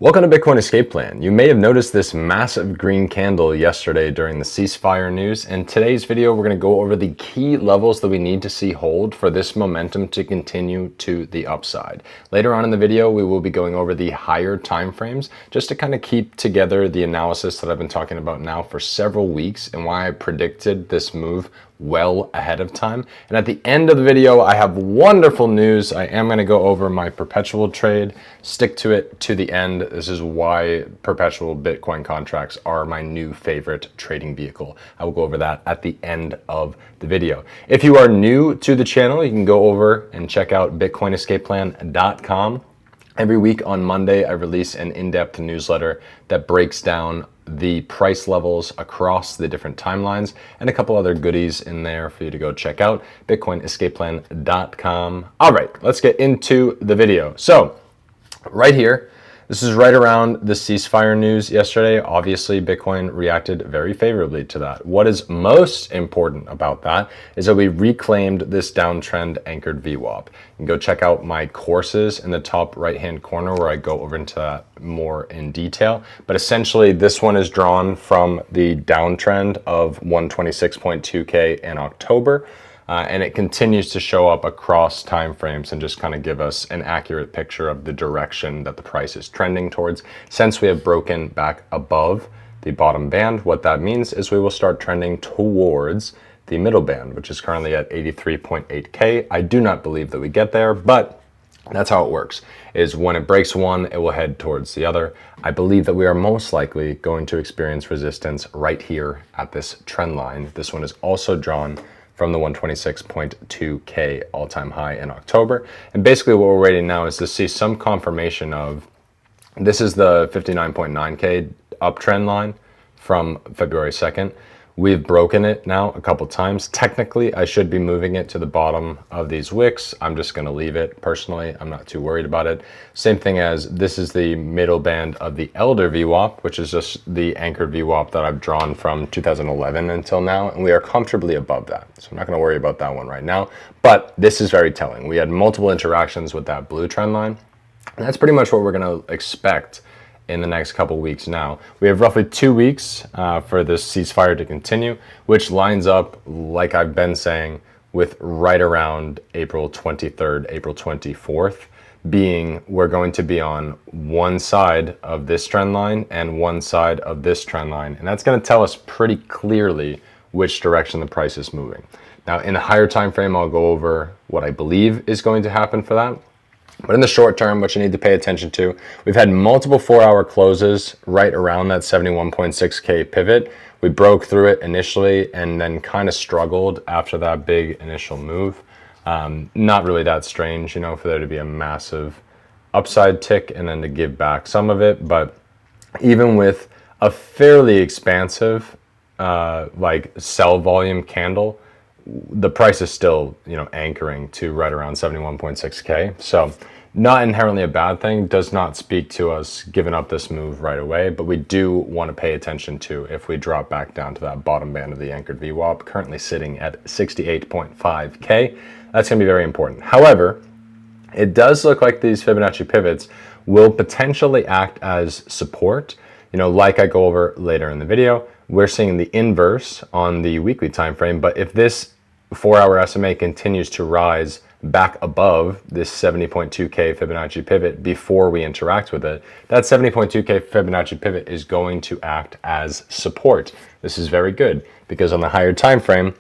Welcome to Bitcoin Escape Plan. You may have noticed this massive green candle yesterday during the ceasefire news. In today's video, we're going to go over the key levels that we need to see hold for this momentum to continue to the upside. Later on in the video, we will be going over the higher time frames just to kind of keep together the analysis that I've been talking about now for several weeks and why I predicted this move well ahead of time. And at the end of the video, I have wonderful news. I am going to go over my perpetual trade, stick to it to the end. This is why perpetual Bitcoin contracts are my new favorite trading vehicle. I will go over that at the end of the video. If you are new to the channel, you can go over and check out bitcoinescapeplan.com. Every week on Monday, I release an in-depth newsletter that breaks down the price levels across the different timelines and a couple other goodies in there for you to go check out. bitcoinescapeplan.com. All right, let's get into the video. So right here, this is right around the ceasefire news yesterday. Obviously, Bitcoin reacted very favorably to that. What is most important about that is that we reclaimed this downtrend anchored VWAP. You can go check out my courses in the top right-hand corner where I go over into that more in detail. But essentially, this one is drawn from the downtrend of 126.2K in October. And it continues to show up across time frames and just kind of give us an accurate picture of the direction that the price is trending towards. Since we have broken back above the bottom band, what that means is we will start trending towards the middle band, which is currently at 83.8K. I do not believe that we get there, but that's how it works, is when it breaks one, it will head towards the other. I believe that we are most likely going to experience resistance right here at this trend line. This one is also drawn from the 126.2K all-time high in October. And basically what we're waiting now is to see some confirmation of, this is the 59.9K uptrend line from February 2nd. We've broken it now a couple times. Technically, I should be moving it to the bottom of these wicks. I'm just going to leave it personally. I'm not too worried about it. Same thing as this is the middle band of the Elder VWAP, which is just the anchored VWAP that I've drawn from 2011 until now, and we are comfortably above that. So I'm not going to worry about that one right now, but this is very telling. We had multiple interactions with that blue trend line, and that's pretty much what we're going to expect in the next couple weeks now. We have roughly 2 weeks for this ceasefire to continue, which lines up, like I've been saying, with right around April 23rd, April 24th, being we're going to be on one side of this trend line and one side of this trend line. And that's going to tell us pretty clearly which direction the price is moving. Now, in a higher time frame, I'll go over what I believe is going to happen for that. But in the short term, what you need to pay attention to, we've had multiple 4-hour closes right around that 71.6K pivot. We broke through it initially and then kind of struggled after that big initial move. Not really that strange, you know, for there to be a massive upside tick and then to give back some of it. But even with a fairly expansive like sell volume candle, the price is still, you know, anchoring to right around 71.6K. So not inherently a bad thing, does not speak to us giving up this move right away, but we do want to pay attention to if we drop back down to that bottom band of the anchored VWAP, currently sitting at 68.5K. That's going to be very important. However, it does look like these Fibonacci pivots will potentially act as support. You know, like I go over later in the video, we're seeing the inverse on the weekly time frame, but if this 4-hour SMA continues to rise back above this 70.2K Fibonacci pivot before we interact with it, that 70.2K Fibonacci pivot is going to act as support. This is very good because on the higher time frame,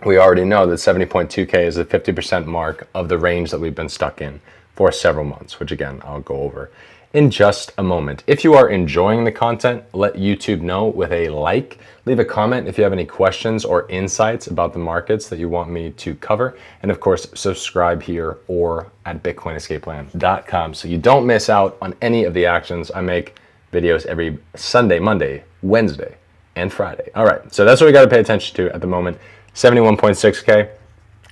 we already know that 70.2K is the 50% mark of the range that we've been stuck in for several months, which again, I'll go over in just a moment. If you are enjoying the content, let YouTube know with a like. Leave a comment if you have any questions or insights about the markets that you want me to cover. And of course, subscribe here or at bitcoinescapeplan.com so you don't miss out on any of the actions. I make videos every Sunday, Monday, Wednesday, and Friday. All right, so that's what we got to pay attention to at the moment. 71.6K,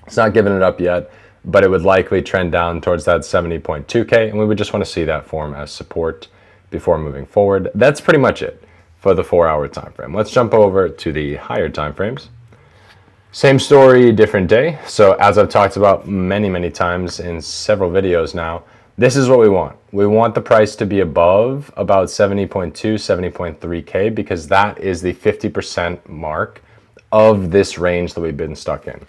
it's not giving it up yet, but it would likely trend down towards that 70.2K, and we would just want to see that form as support before moving forward. That's pretty much it for the 4-hour time frame. Let's jump over to the higher time frames. Same story, different day. So as I've talked about many times in several videos now, this is what we want. We want the price to be above about 70.2, 70.3K, because that is the 50% mark of this range that we've been stuck in.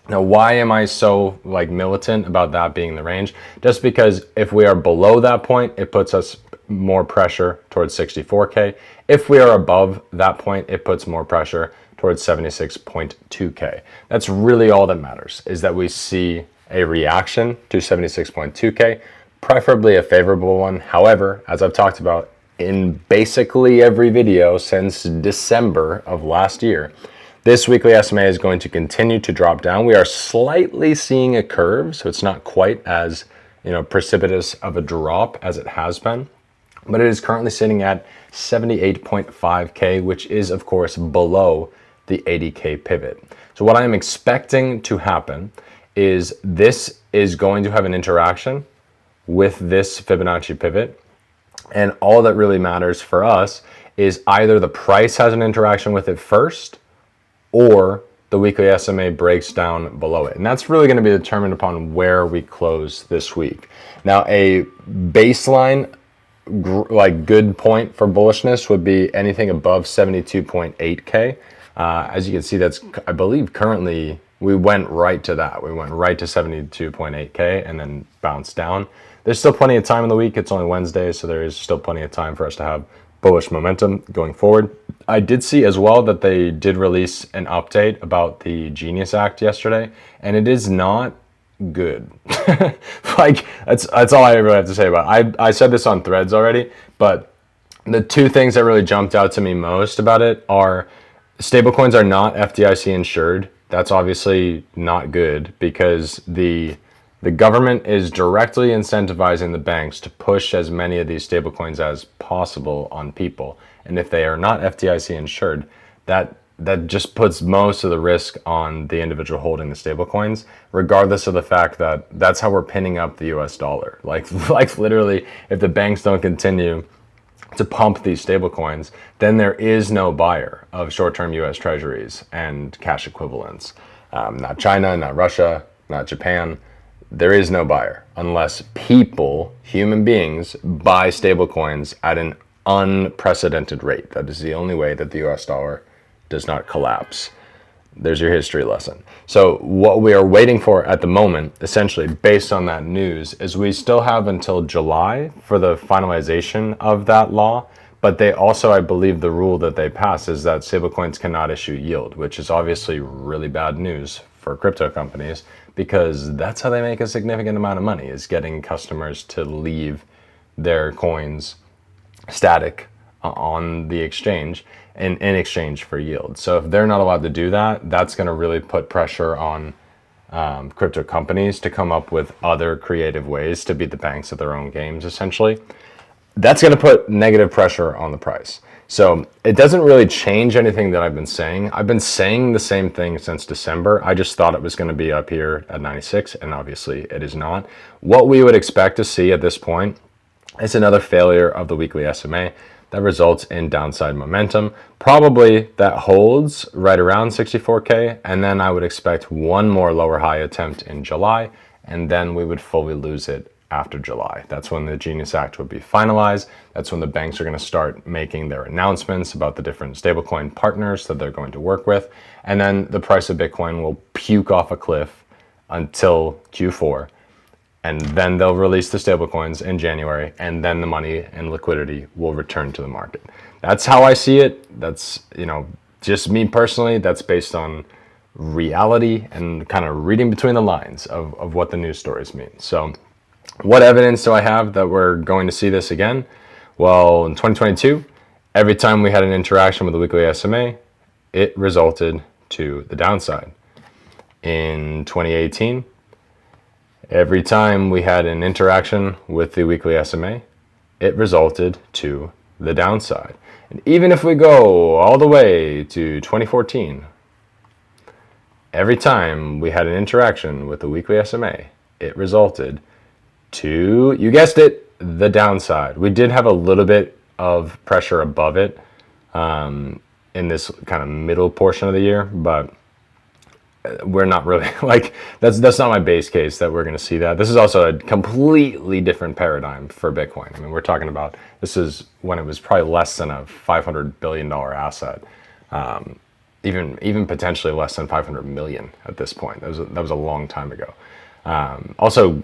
Now, why am I so militant about that being the range? Just because if we are below that point, it puts us more pressure towards 64K. If we are above that point, it puts more pressure towards 76.2K. That's really all that matters, is that we see a reaction to 76.2K, preferably a favorable one. However, as I've talked about in basically every video since December of last year, this weekly SMA is going to continue to drop down. We are slightly seeing a curve, so it's not quite as precipitous of a drop as it has been, but it is currently sitting at 78.5K, which is of course below the 80K pivot. So what I'm expecting to happen is this is going to have an interaction with this Fibonacci pivot, and all that really matters for us is either the price has an interaction with it first, or the weekly SMA breaks down below it. And that's really going to be determined upon where we close this week. Now, a baseline good point for bullishness would be anything above 72.8K. As you can see, that's, I believe, currently we went right to that. We went right to 72.8K and then bounced down. There's still plenty of time in the week. It's only Wednesday, so there is still plenty of time for us to have bullish momentum going forward. I did see as well that they did release an update about the Genius Act yesterday, and it is not good. That's all I really have to say about it. I said this on Threads already, but the two things that really jumped out to me most about it are stablecoins are not FDIC insured. That's obviously not good, because the government is directly incentivizing the banks to push as many of these stablecoins as possible on people. And if they are not FDIC insured, that just puts most of the risk on the individual holding the stablecoins, regardless of the fact that that's how we're pinning up the US dollar. Like literally, if the banks don't continue to pump these stablecoins, then there is no buyer of short-term US treasuries and cash equivalents. Not China, not Russia, not Japan. There is no buyer unless people, human beings, buy stablecoins at an unprecedented rate. That is the only way that the US dollar does not collapse. There's your history lesson. So what we are waiting for at the moment, essentially based on that news, is we still have until July for the finalization of that law. But they also, I believe the rule that they passed is that stablecoins cannot issue yield, which is obviously really bad news for crypto companies, because that's how they make a significant amount of money, is getting customers to leave their coins static on the exchange in exchange for yield. So if they're not allowed to do that, that's going to really put pressure on crypto companies to come up with other creative ways to beat the banks at their own games, essentially. That's going to put negative pressure on the price. So it doesn't really change anything that I've been saying. I've been saying the same thing since December. I just thought it was going to be up here at 96, and obviously it is not. What we would expect to see at this point is another failure of the weekly SMA that results in downside momentum. Probably that holds right around 64K, and then I would expect one more lower high attempt in July, and then we would fully lose it after July. That's when the Genius Act would be finalized. That's when the banks are going to start making their announcements about the different stablecoin partners that they're going to work with. And then the price of Bitcoin will puke off a cliff until Q4. And then they'll release the stablecoins in January, and then the money and liquidity will return to the market. That's how I see it. That's, just me personally. That's based on reality and kind of reading between the lines of what the news stories mean. So what evidence do I have that we're going to see this again? Well, in 2022, every time we had an interaction with the weekly SMA, it resulted to the downside. In 2018, every time we had an interaction with the weekly SMA, it resulted to the downside. And even if we go all the way to 2014, every time we had an interaction with the weekly SMA, it resulted to, you guessed it, the downside. We did have a little bit of pressure above it in this kind of middle portion of the year, but we're not really like that's not my base case that we're going to see that. This is also a completely different paradigm for Bitcoin. I mean, we're talking about this is when it was probably less than a $500 billion asset, even potentially less than 500 million at this point. That was a long time ago. Also,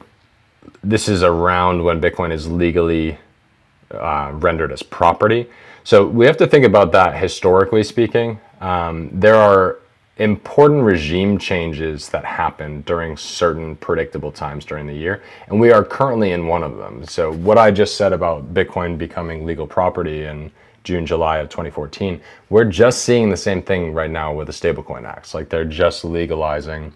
this is around when Bitcoin is legally rendered as property. So we have to think about that historically speaking. There are important regime changes that happen during certain predictable times during the year, and we are currently in one of them. So what I just said about Bitcoin becoming legal property in June, July of 2014, we're just seeing the same thing right now with the Stablecoin Acts. Like they're just legalizing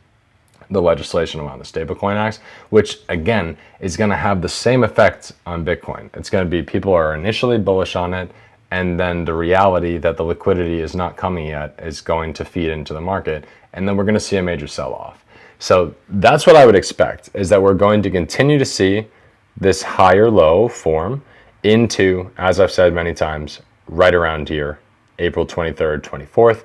the legislation around the Stablecoin Acts, which again is going to have the same effect on Bitcoin. It's going to be people are initially bullish on it, and then the reality that the liquidity is not coming yet is going to feed into the market, and then we're going to see a major sell-off. So that's what I would expect, is that we're going to continue to see this higher low form into, as I've said many times, right around here, April 23rd, 24th.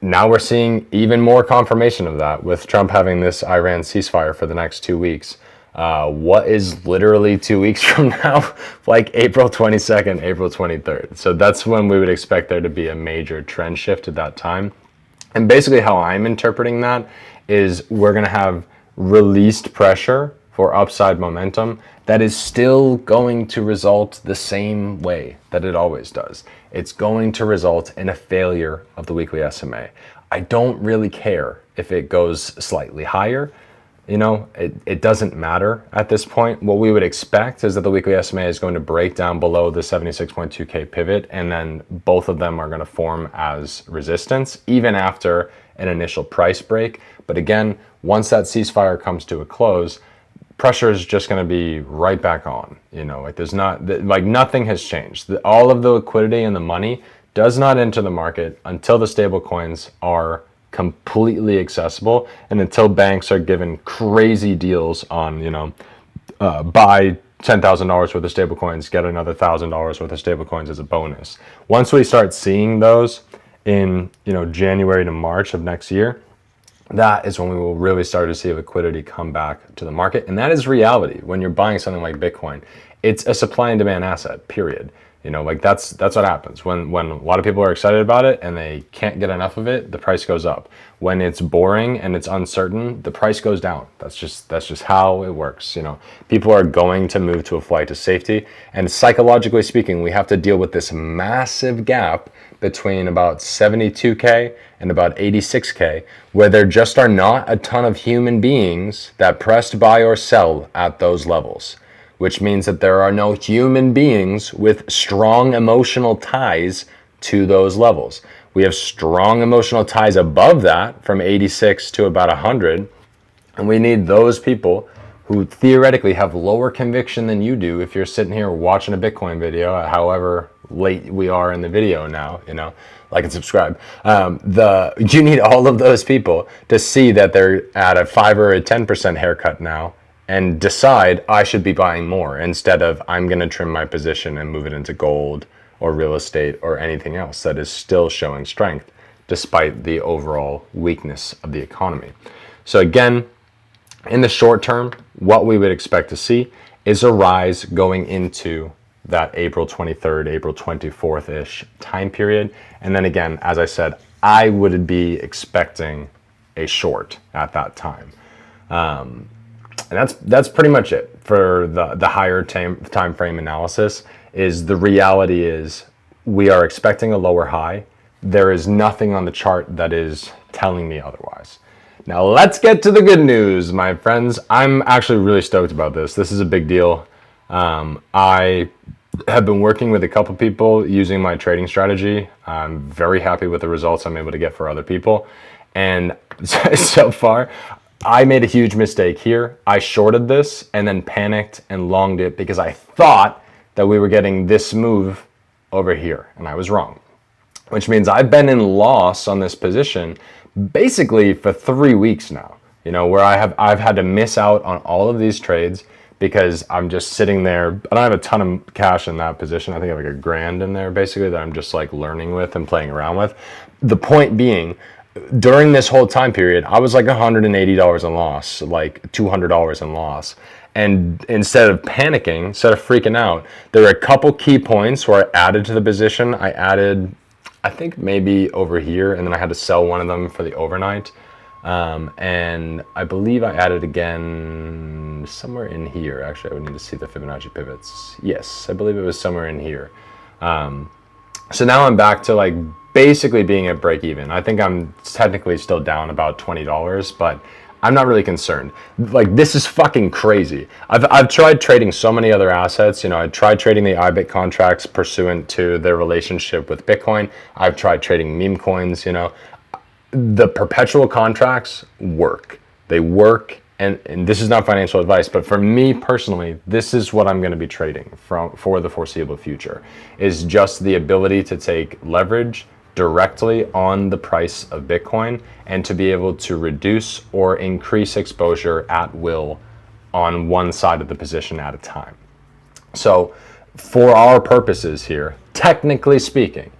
Now we're seeing even more confirmation of that with Trump having this Iran ceasefire for the next 2 weeks. What is literally 2 weeks from now, like April 22nd, April 23rd. So that's when we would expect there to be a major trend shift at that time. And basically how I'm interpreting that is we're going to have released pressure for upside momentum that is still going to result the same way that it always does. It's going to result in a failure of the weekly SMA. I don't really care if it goes slightly higher. You know, it doesn't matter at this point. What we would expect is that the weekly SMA is going to break down below the 76.2K pivot, and then both of them are going to form as resistance, even after an initial price break. But again, once that ceasefire comes to a close, pressure is just going to be right back on. You know, like there's not, like nothing has changed. All of the liquidity and the money does not enter the market until the stable coins are completely accessible, and until banks are given crazy deals on, you know, buy $10,000 worth of stable coins, get another $1,000 worth of stable coins as a bonus. Once we start seeing those in, you know, January to March of next year, that is when we will really start to see liquidity come back to the market. And that is reality. When you're buying something like Bitcoin, it's a supply and demand asset, period. You know, like that's what happens when a lot of people are excited about it and they can't get enough of it, the price goes up. When it's boring and it's uncertain, the price goes down. That's just how it works. You know, people are going to move to a flight to safety, and psychologically speaking, we have to deal with this massive gap between about 72K and about 86K, where there just are not a ton of human beings that pressed buy or sell at those levels, which means that there are no human beings with strong emotional ties to those levels. We have strong emotional ties above that, from 86 to about 100, and we need those people who theoretically have lower conviction than you do if you're sitting here watching a Bitcoin video, however late we are in the video now, you know, like and subscribe. You need all of those people to see that they're at a 5 or a 10% haircut now, and decide I should be buying more, instead of I'm going to trim my position and move it into gold or real estate or anything else that is still showing strength despite the overall weakness of the economy. So again, in the short term, what we would expect to see is a rise going into that April 23rd, April 24th-ish time period. And then again, as I said, I would be expecting a short at that time. And that's pretty much it for the higher time frame analysis. Is the reality is we are expecting a lower high. There is nothing on the chart that is telling me otherwise. Now let's get to the good news, my friends. I'm actually really stoked about this. This is a big deal. I have been working with a couple people using my trading strategy. I'm very happy with the results I'm able to get for other people. And so far, I made a huge mistake here. I shorted this and then panicked and longed it because I thought that we were getting this move over here, and I was wrong. Which means I've been in loss on this position basically for 3 weeks now. You know, where I've had to miss out on all of these trades because I'm just sitting there. I don't have a ton of cash in that position. I think I have like $1,000 in there basically that I'm just like learning with and playing around with. The point being, during this whole time period, I was like $180 in loss, like $200 in loss. And instead of panicking, instead of freaking out, there were a couple key points where I added to the position. I added, I think maybe over here, and then I had to sell one of them for the overnight. And I believe I added again somewhere in here. Actually, I would need to see the Fibonacci pivots. Yes, I believe it was somewhere in here. So now I'm back to like basically being at break even. I think I'm technically still down about $20, but I'm not really concerned. Like, this is fucking crazy. I've tried trading so many other assets. You know, I tried trading the IBIT contracts pursuant to their relationship with Bitcoin. I've tried trading meme coins, you know. The perpetual contracts work. They work, and this is not financial advice, but for me personally, this is what I'm going to be trading for the foreseeable future, is just the ability to take leverage directly on the price of Bitcoin and to be able to reduce or increase exposure at will on one side of the position at a time. So for our purposes here, technically speaking,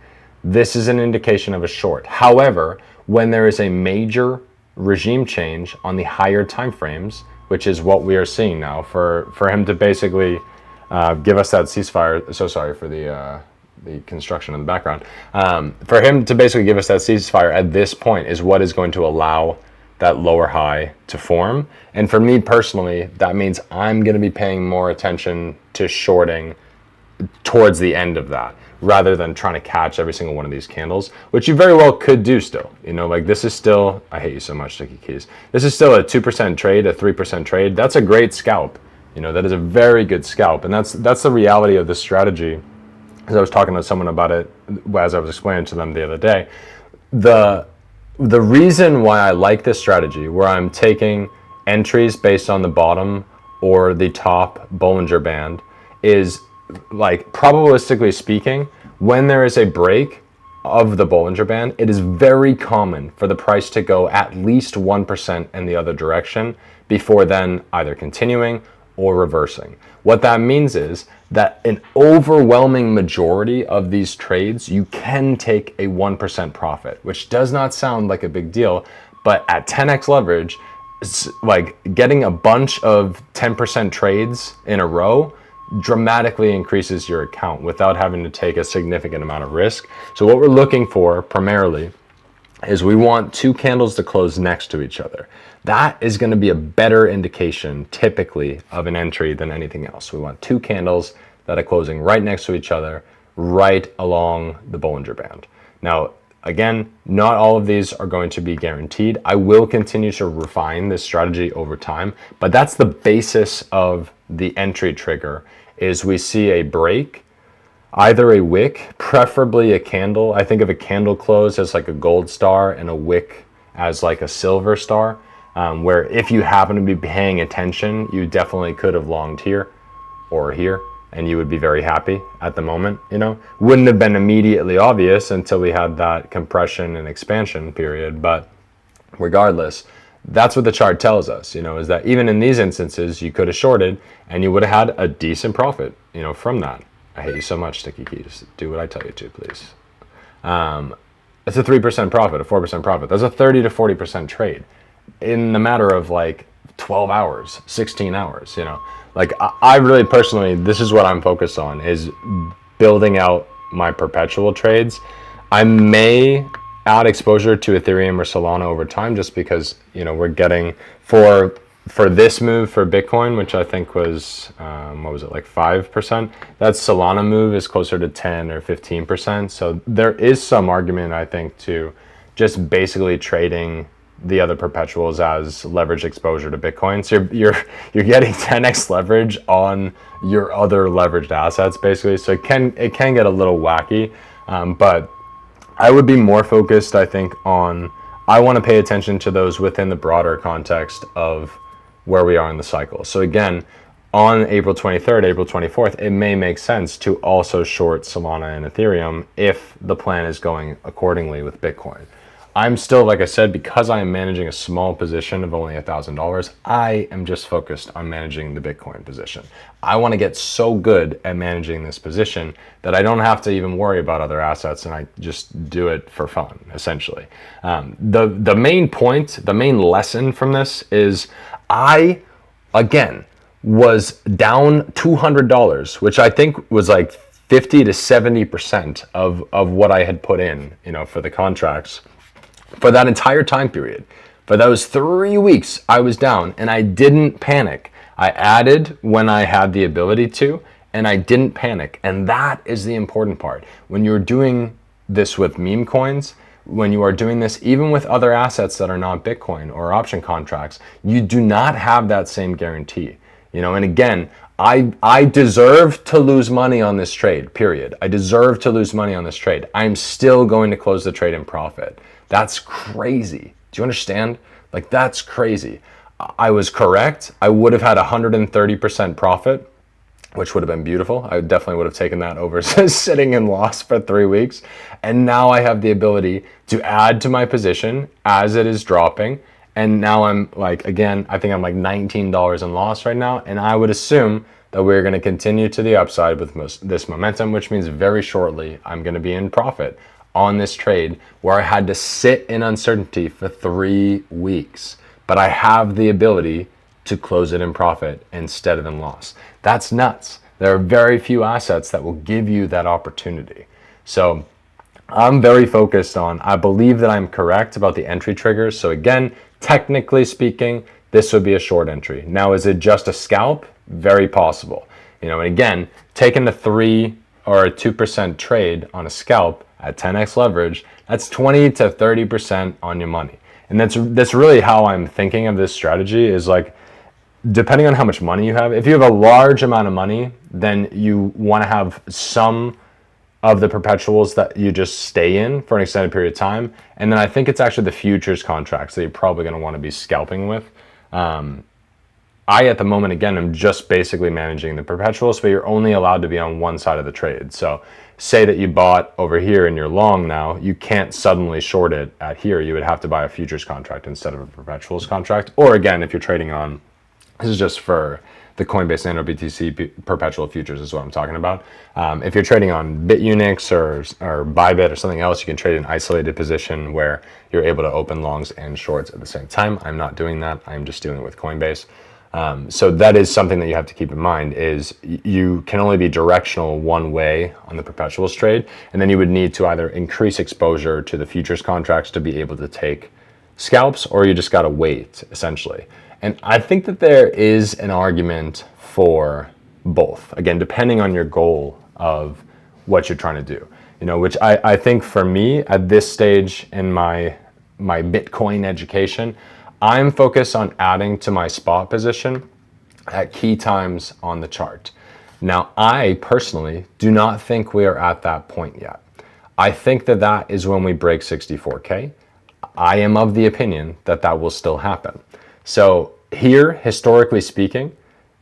this is an indication of a short. However, when there is a major regime change on the higher time frames, which is what we are seeing now, for him to basically give us that ceasefire. So sorry for the construction in the background. For him to basically give us that ceasefire at this point is what is going to allow that lower high to form. And for me personally, that means I'm going to be paying more attention to shorting towards the end of that, rather than trying to catch every single one of these candles, which you very well could do still. You know, like this is still, I hate you so much, Sticky Keys. This is still a 2% trade, a 3% trade. That's a great scalp. You know, that is a very good scalp. And that's the reality of this strategy. As I was talking to someone about it, as I was explaining to them the other day, the reason why I like this strategy, where I'm taking entries based on the bottom or the top Bollinger Band, is like, probabilistically speaking, when there is a break of the Bollinger Band, it is very common for the price to go at least 1% in the other direction before then either continuing or reversing. What that means is that an overwhelming majority of these trades, you can take a 1% profit, which does not sound like a big deal, but at 10x leverage, it's like getting a bunch of 10% trades in a row dramatically increases your account without having to take a significant amount of risk. So what we're looking for primarily is we want two candles to close next to each other. That is going to be a better indication typically of an entry than anything else. We want two candles that are closing right next to each other, right along the Bollinger Band. Now, again, not all of these are going to be guaranteed. I will continue to refine this strategy over time, but that's the basis of the entry trigger, is we see a break, either a wick, preferably a candle. I think of a candle close as like a gold star and a wick as like a silver star, where if you happen to be paying attention, you definitely could have longed here or here, and you would be very happy at the moment. You know, wouldn't have been immediately obvious until we had that compression and expansion period, but regardless, that's what the chart tells us, you know, is that even in these instances, you could have shorted and you would have had a decent profit, you know, from that. I hate you so much, Sticky Keys. Do what I tell you to, please. It's a 3% profit, a 4% profit. That's a 30 to 40% trade in the matter of like 12 hours, 16 hours, you know. Like, I really personally, this is what I'm focused on, is building out my perpetual trades. I may add exposure to Ethereum or Solana over time, just because, you know, we're getting for this move for Bitcoin, which I think was what was it, like 5%, that Solana move is closer to 10 or 15%. So there is some argument, I think, to just basically trading the other perpetuals as leverage exposure to Bitcoin. So you're getting 10x leverage on your other leveraged assets, basically. So it can get a little wacky, but I would be more focused, I think, on, I want to pay attention to those within the broader context of where we are in the cycle. So again, on April 23rd, April 24th, it may make sense to also short Solana and Ethereum if the plan is going accordingly with Bitcoin. I'm still, like I said, because I am managing a small position of only $1,000, I am just focused on managing the Bitcoin position. I want to get so good at managing this position that I don't have to even worry about other assets, and I just do it for fun, essentially. The main point, the main lesson from this is I, again, was down $200, which I think was like 50 to 70% of what I had put in, for the contracts. For that entire time period, for those 3 weeks, I was down and I didn't panic. I added when I had the ability to, and I didn't panic. And that is the important part. When you're doing this with meme coins, when you are doing this even with other assets that are not Bitcoin or option contracts, you do not have that same guarantee. And again, I deserve to lose money on this trade, period. I deserve to lose money on this trade. I'm still going to close the trade in profit. That's crazy. Do you understand? Like, that's crazy. I was correct. I would have had 130% profit, which would have been beautiful. I definitely would have taken that over sitting in loss for 3 weeks. And now I have the ability to add to my position as it is dropping. And now I'm like, again, I think I'm like $19 in loss right now. And I would assume that we're going to continue to the upside with this momentum, which means very shortly I'm going to be in profit on this trade where I had to sit in uncertainty for 3 weeks. But I have the ability to close it in profit instead of in loss. That's nuts. There are very few assets that will give you that opportunity. So I'm very focused on, I believe that I'm correct about the entry triggers. So again, technically speaking, this would be a short entry. Now, is it just a scalp? Very possible. And again, taking a 3 or a 2% trade on a scalp at 10x leverage, that's 20 to 30% on your money. And that's really how I'm thinking of this strategy, is like, depending on how much money you have, if you have a large amount of money, then you want to have some of the perpetuals that you just stay in for an extended period of time. And then I think it's actually the futures contracts that you're probably going to want to be scalping with. I, at the moment, again, am just basically managing the perpetuals, but you're only allowed to be on one side of the trade. So say that you bought over here and you're long now, you can't suddenly short it at here. You would have to buy a futures contract instead of a perpetuals contract. Or again, if you're trading on, this is just for the Coinbase Nano BTC perpetual futures is what I'm talking about. If you're trading on BitUnix or Bybit or something else, you can trade an isolated position where you're able to open longs and shorts at the same time. I'm not doing that. I'm just doing it with Coinbase. So that is something that you have to keep in mind, is you can only be directional one way on the perpetuals trade, and then you would need to either increase exposure to the futures contracts to be able to take scalps, or you just got to wait, essentially. And I think that there is an argument for both, again, depending on your goal of what you're trying to do, which I think for me at this stage in my Bitcoin education, I'm focused on adding to my spot position at key times on the chart. Now, I personally do not think we are at that point yet. I think that is when we break 64K. I am of the opinion that will still happen. So here, historically speaking,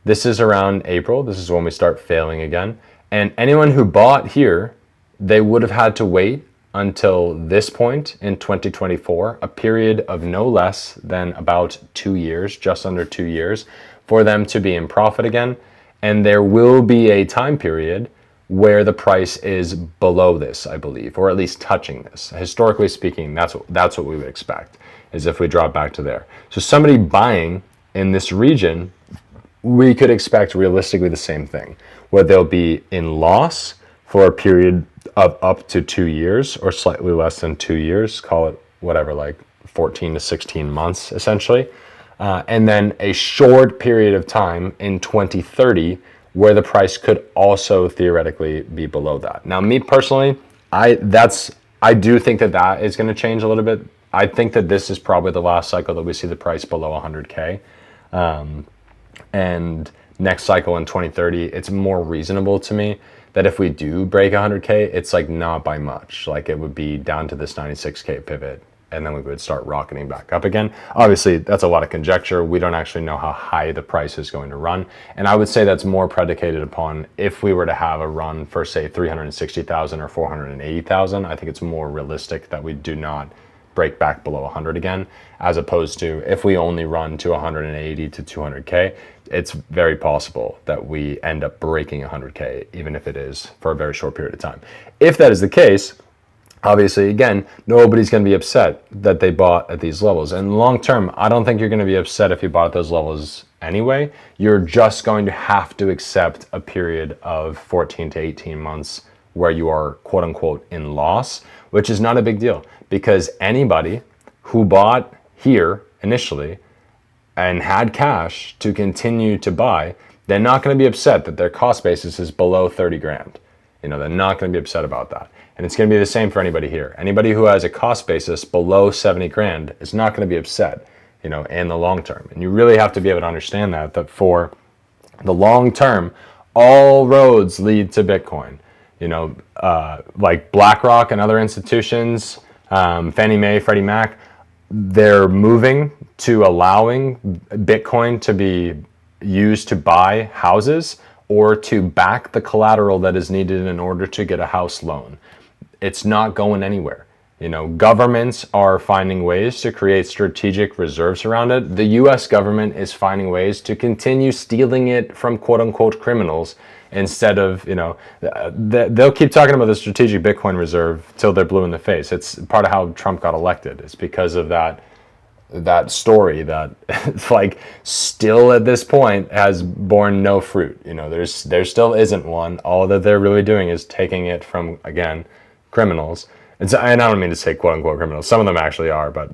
this is around April. This is when we start failing again. And anyone who bought here, they would have had to wait until this point in 2024, a period of no less than about 2 years, just under 2 years, for them to be in profit again. And there will be a time period where the price is below this, I believe, or at least touching this. Historically speaking, that's what we would expect, is if we drop back to there. So somebody buying in this region, we could expect realistically the same thing, where they'll be in loss for a period of up to 2 years, or slightly less than 2 years, call it whatever, like 14 to 16 months, essentially. And then a short period of time in 2030 where the price could also theoretically be below that. Now, me personally, I do think that is going to change a little bit. I think that this is probably the last cycle that we see the price below 100K. And next cycle in 2030, it's more reasonable to me that if we do break 100K, it's like not by much. Like it would be down to this 96K pivot, and then we would start rocketing back up again. Obviously, that's a lot of conjecture. We don't actually know how high the price is going to run. And I would say that's more predicated upon if we were to have a run for, say, 360,000 or 480,000, I think it's more realistic that we do not break back below 100 again, as opposed to if we only run to 180 to 200K, it's very possible that we end up breaking 100K, even if it is for a very short period of time. If that is the case, obviously, again, nobody's going to be upset that they bought at these levels. And long term, I don't think you're going to be upset if you bought at those levels anyway. You're just going to have to accept a period of 14 to 18 months where you are quote unquote in loss, which is not a big deal, because anybody who bought here initially and had cash to continue to buy, they're not going to be upset that their cost basis is below 30 grand. They're not going to be upset about that. And it's going to be the same for anybody here. Anybody who has a cost basis below 70 grand is not going to be upset, in the long term. And you really have to be able to understand that for the long term, all roads lead to Bitcoin. Like BlackRock and other institutions, Fannie Mae, Freddie Mac, they're moving to allowing Bitcoin to be used to buy houses or to back the collateral that is needed in order to get a house loan. It's not going anywhere. Governments are finding ways to create strategic reserves around it. The US government is finding ways to continue stealing it from quote unquote criminals instead of, they'll keep talking about the strategic Bitcoin reserve till they're blue in the face. It's part of how Trump got elected. It's because of that story that it's like still at this point has borne no fruit. There still isn't one. All that they're really doing is taking it from, again, criminals. And I don't mean to say quote unquote criminals. Some of them actually are, but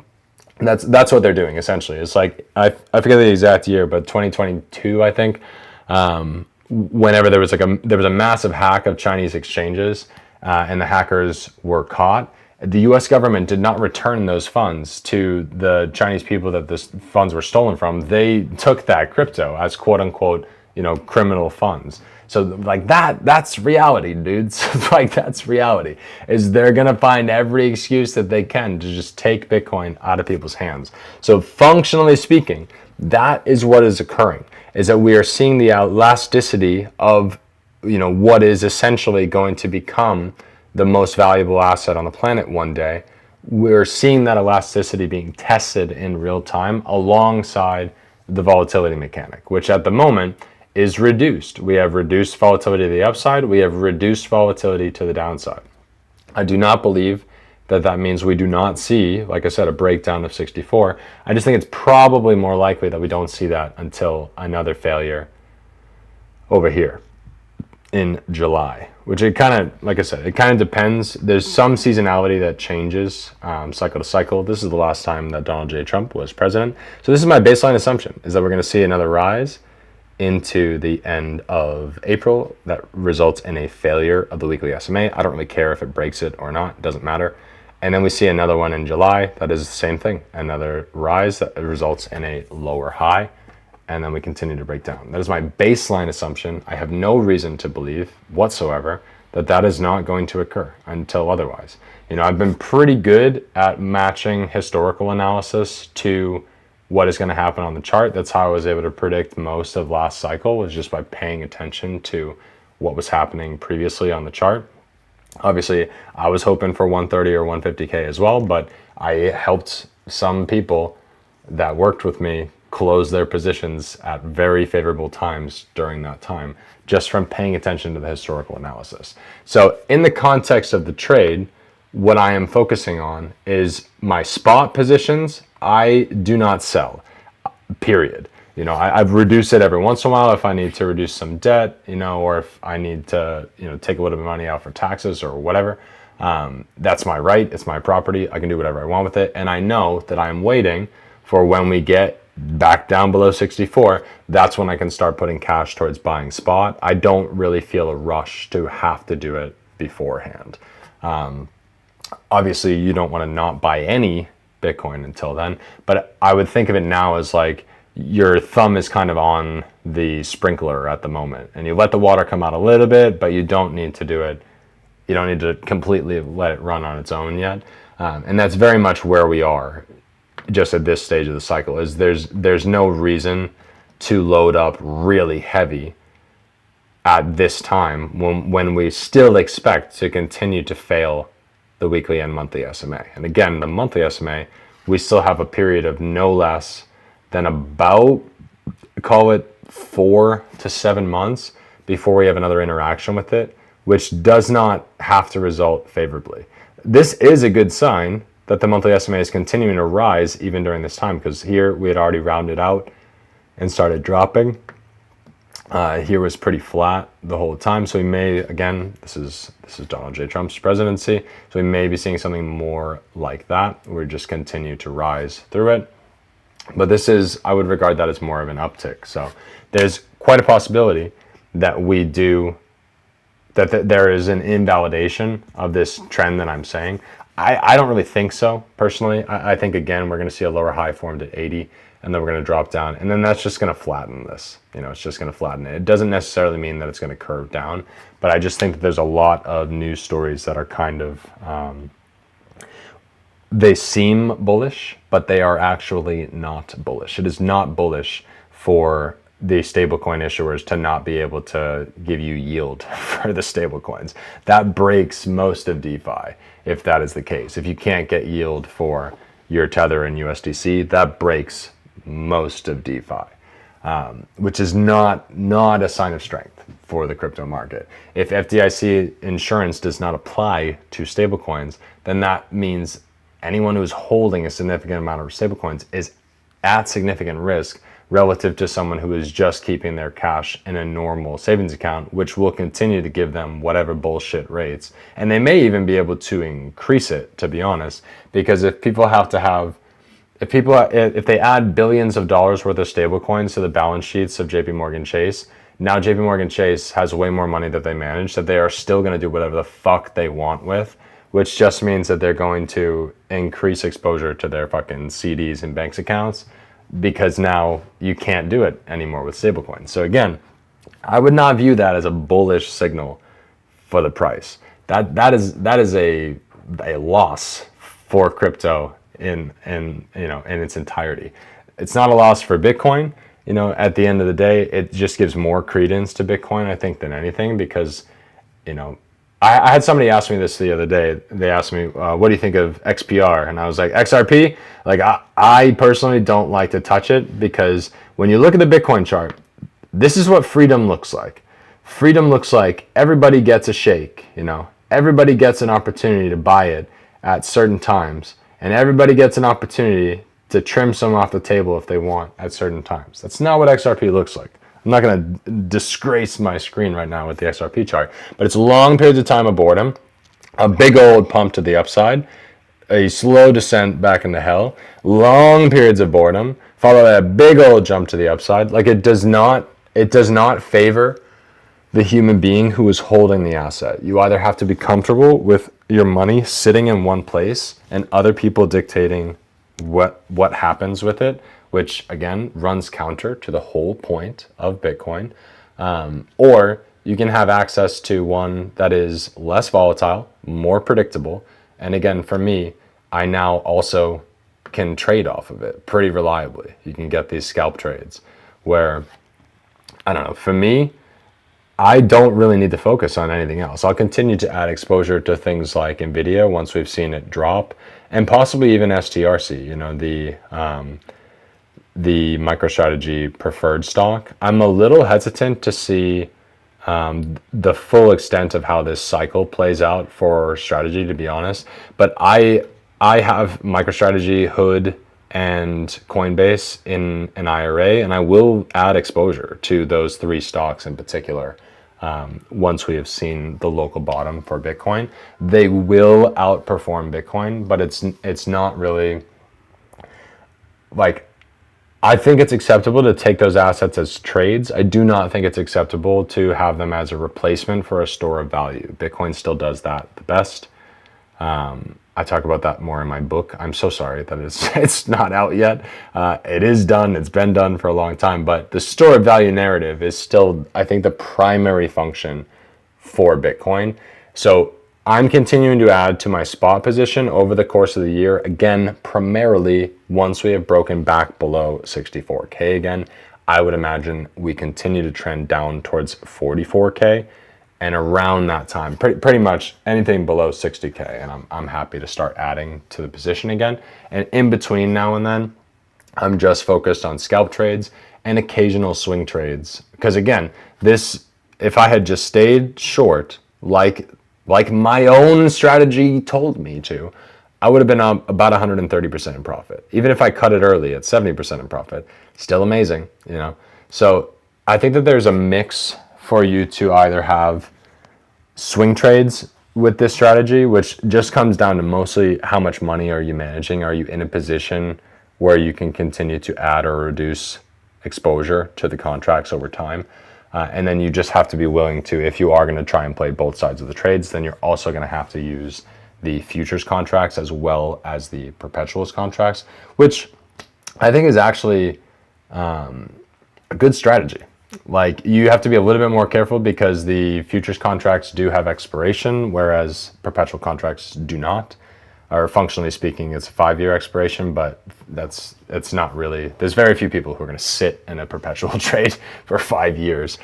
that's what they're doing essentially. It's like I forget the exact year, but 2022 I think. Whenever there was a massive hack of Chinese exchanges, and the hackers were caught. The U.S. government did not return those funds to the Chinese people that the funds were stolen from. They took that crypto as quote unquote, criminal funds. So like that's reality, dudes. Like that's reality. Is they're gonna find every excuse that they can to just take Bitcoin out of people's hands. So functionally speaking, that is what is occurring, is that we are seeing the elasticity of, what is essentially going to become the most valuable asset on the planet one day. We're seeing that elasticity being tested in real time alongside the volatility mechanic, which at the moment is reduced. We have reduced volatility to the upside. We have reduced volatility to the downside. I do not believe that means we do not see, like I said, a breakdown of 64. I just think it's probably more likely that we don't see that until another failure over here in July, which it kind of, like I said, it kind of depends. There's some seasonality that changes cycle to cycle. This is the last time that Donald J. Trump was president. So this is my baseline assumption, is that we're going to see another rise into the end of April that results in a failure of the weekly SMA. I don't really care if it breaks it or not. It doesn't matter. And then we see another one in July that is the same thing, another rise that results in a lower high, and then we continue to break down. That is my baseline assumption. I have no reason to believe whatsoever that is not going to occur until otherwise. I've been pretty good at matching historical analysis to what is going to happen on the chart. That's how I was able to predict most of last cycle, was just by paying attention to what was happening previously on the chart. Obviously, I was hoping for 130 or 150K as well, but I helped some people that worked with me close their positions at very favorable times during that time, just from paying attention to the historical analysis. So in the context of the trade, what I am focusing on is my spot positions. I do not sell, period. I've reduced it every once in a while if I need to reduce some debt, or if I need to, take a little bit of money out for taxes or whatever. That's my right. It's my property. I can do whatever I want with it. And I know that I'm waiting for when we get back down below 64. That's when I can start putting cash towards buying spot. I don't really feel a rush to have to do it beforehand. Obviously, you don't want to not buy any Bitcoin until then, but I would think of it now as like your thumb is kind of on the sprinkler at the moment, and you let the water come out a little bit, but you don't need to do it. You don't need to completely let it run on its own yet. And that's very much where we are just at this stage of the cycle, is there's no reason to load up really heavy at this time when we still expect to continue to fail the weekly and monthly SMA. And again, the monthly SMA, we still have a period of no less than about, call it 4 to 7 months before we have another interaction with it, which does not have to result favorably. This is a good sign that the monthly SMA is continuing to rise even during this time, because here we had already rounded out and started dropping. Here was pretty flat the whole time. So we may, again, this is Donald J. Trump's presidency, so we may be seeing something more like that. We just continue to rise through it. But this is, I would regard that as more of an uptick. So there's quite a possibility that we do, that there is an invalidation of this trend that I'm saying. I don't really think so, personally. I think, again, we're going to see a lower high formed at 80, and then we're going to drop down. And then that's just going to flatten this. It's just going to flatten it. It doesn't necessarily mean that it's going to curve down, but I just think that there's a lot of news stories that are kind of, they seem bullish, but they are actually not bullish. It is not bullish for the stablecoin issuers to not be able to give you yield for the stablecoins. That breaks most of DeFi if that is the case. If you can't get yield for your Tether and USDC, that breaks most of DeFi, which is not a sign of strength for the crypto market. If FDIC insurance does not apply to stablecoins, then that means anyone who's holding a significant amount of stablecoins is at significant risk relative to someone who is just keeping their cash in a normal savings account, which will continue to give them whatever bullshit rates. And they may even be able to increase it, to be honest, because if they add billions of dollars worth of stablecoins to the balance sheets of JP Morgan Chase, now JP Morgan Chase has way more money that they manage that they are still going to do whatever the fuck they want with, which just means that they're going to increase exposure to their fucking CDs and banks accounts, because now you can't do it anymore with stablecoins. So again, I would not view that as a bullish signal for the price. That is a loss for crypto in its entirety. It's not a loss for Bitcoin. At the end of the day, it just gives more credence to Bitcoin, I think, than anything, because I had somebody ask me this the other day. They asked me, what do you think of XPR? And I was like, XRP? Like, I personally don't like to touch it, because when you look at the Bitcoin chart, this is what freedom looks like. Freedom looks like everybody gets a shake, Everybody gets an opportunity to buy it at certain times, and everybody gets an opportunity to trim some off the table if they want at certain times. That's not what XRP looks like. I'm not going to disgrace my screen right now with the XRP chart, but it's long periods of time of boredom, a big old pump to the upside, a slow descent back into hell, long periods of boredom, followed by a big old jump to the upside. Like, it does not favor the human being who is holding the asset. You either have to be comfortable with your money sitting in one place and other people dictating what happens with it, which again runs counter to the whole point of Bitcoin, or you can have access to one that is less volatile, more predictable, and again, for me, I now also can trade off of it pretty reliably. You can get these scalp trades where, I don't know, for me, I don't really need to focus on anything else. I'll continue to add exposure to things like NVIDIA once we've seen it drop, and possibly even STRC, the MicroStrategy preferred stock. I'm a little hesitant to see the full extent of how this cycle plays out for Strategy, to be honest. But I have MicroStrategy, Hood, and Coinbase in an IRA, and I will add exposure to those three stocks in particular. Once we have seen the local bottom for Bitcoin, they will outperform Bitcoin, but it's not really like, I think it's acceptable to take those assets as trades. I do not think it's acceptable to have them as a replacement for a store of value. Bitcoin still does that the best. I talk about that more in my book. I'm so sorry that it's not out yet. It is done. It's been done for a long time. But the store of value narrative is still, I think, the primary function for Bitcoin. So I'm continuing to add to my spot position over the course of the year. Again, primarily once we have broken back below 64K again, I would imagine we continue to trend down towards 44K. And around that time, pretty much anything below 60K, and I'm happy to start adding to the position again. And in between now and then, I'm just focused on scalp trades and occasional swing trades. Because again, if I had just stayed short, like my own strategy told me to, I would have been up about 130% in profit. Even if I cut it early at 70% in profit, still amazing, you know? So I think that there's a mix for you to either have swing trades with this strategy, which just comes down to mostly how much money are you managing? Are you in a position where you can continue to add or reduce exposure to the contracts over time? And then you just have to be willing to, if you are going to try and play both sides of the trades, then you're also going to have to use the futures contracts as well as the perpetuals contracts, which I think is actually a good strategy. Like, you have to be a little bit more careful because the futures contracts do have expiration, whereas perpetual contracts do not. Or functionally speaking, it's a 5-year expiration, but it's not really. There's very few people who are going to sit in a perpetual trade for 5 years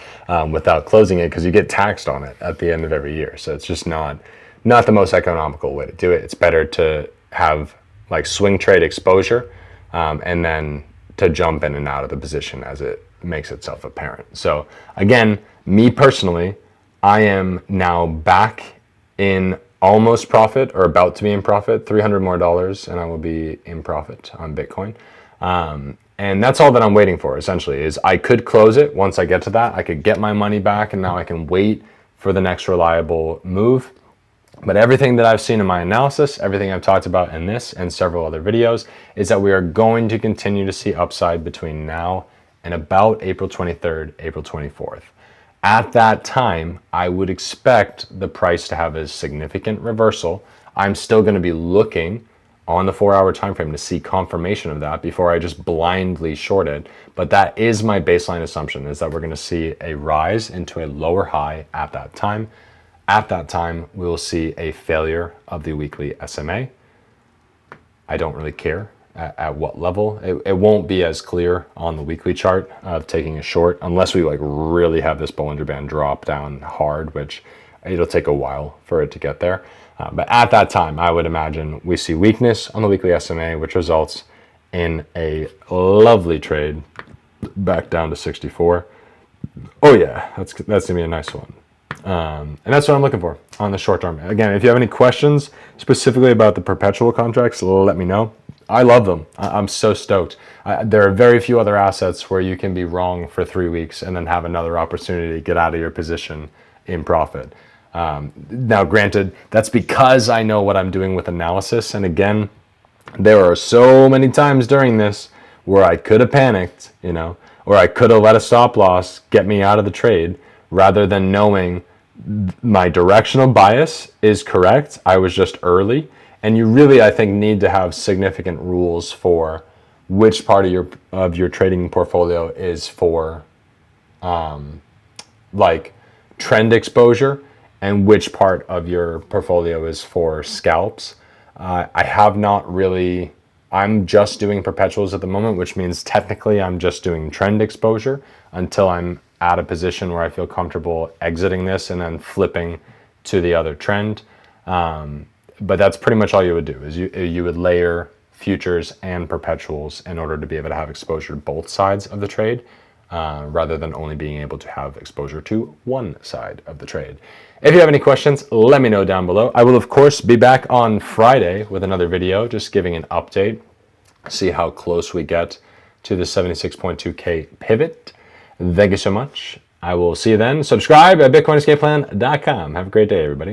without closing it, because you get taxed on it at the end of every year. So it's just not the most economical way to do it. It's better to have like swing trade exposure and then to jump in and out of the position as it makes itself apparent. So again, me personally, I am now back in almost profit, or about to be in profit. $300 more and I will be in profit on Bitcoin. And that's all that I'm waiting for, essentially, is I could close it. Once I get to that, I could get my money back, and now I can wait for the next reliable move. But everything that I've seen in my analysis, everything I've talked about in this and several other videos, is that we are going to continue to see upside between now and about April 23rd, April 24th. At that time, I would expect the price to have a significant reversal. I'm still going to be looking on the 4-hour time frame to see confirmation of that before I just blindly short it. But that is my baseline assumption, is that we're going to see a rise into a lower high at that time. At that time, we will see a failure of the weekly SMA. I don't really care at what level. It won't be as clear on the weekly chart of taking a short unless we like really have this Bollinger Band drop down hard, which it'll take a while for it to get there. But at that time, I would imagine we see weakness on the weekly SMA, which results in a lovely trade back down to 64. Oh yeah, that's gonna be a nice one. And that's what I'm looking for on the short term. Again, if you have any questions specifically about the perpetual contracts, let me know. I love them. I'm so stoked. There are very few other assets where you can be wrong for 3 weeks and then have another opportunity to get out of your position in profit. Now, granted, that's because I know what I'm doing with analysis. And again, there are so many times during this where I could have panicked, or I could have let a stop loss get me out of the trade rather than knowing my directional bias is correct. I was just early. And you really, I think, need to have significant rules for which part of your trading portfolio is for like trend exposure and which part of your portfolio is for scalps. I have not really, I'm just doing perpetuals at the moment, which means technically I'm just doing trend exposure until I'm at a position where I feel comfortable exiting this and then flipping to the other trend. But that's pretty much all you would do, is you would layer futures and perpetuals in order to be able to have exposure to both sides of the trade, rather than only being able to have exposure to one side of the trade. If you have any questions, let me know down below. I will, of course, be back on Friday with another video, just giving an update, see how close we get to the 76.2K pivot. Thank you so much. I will see you then. Subscribe at BitcoinEscapePlan.com. Have a great day, everybody.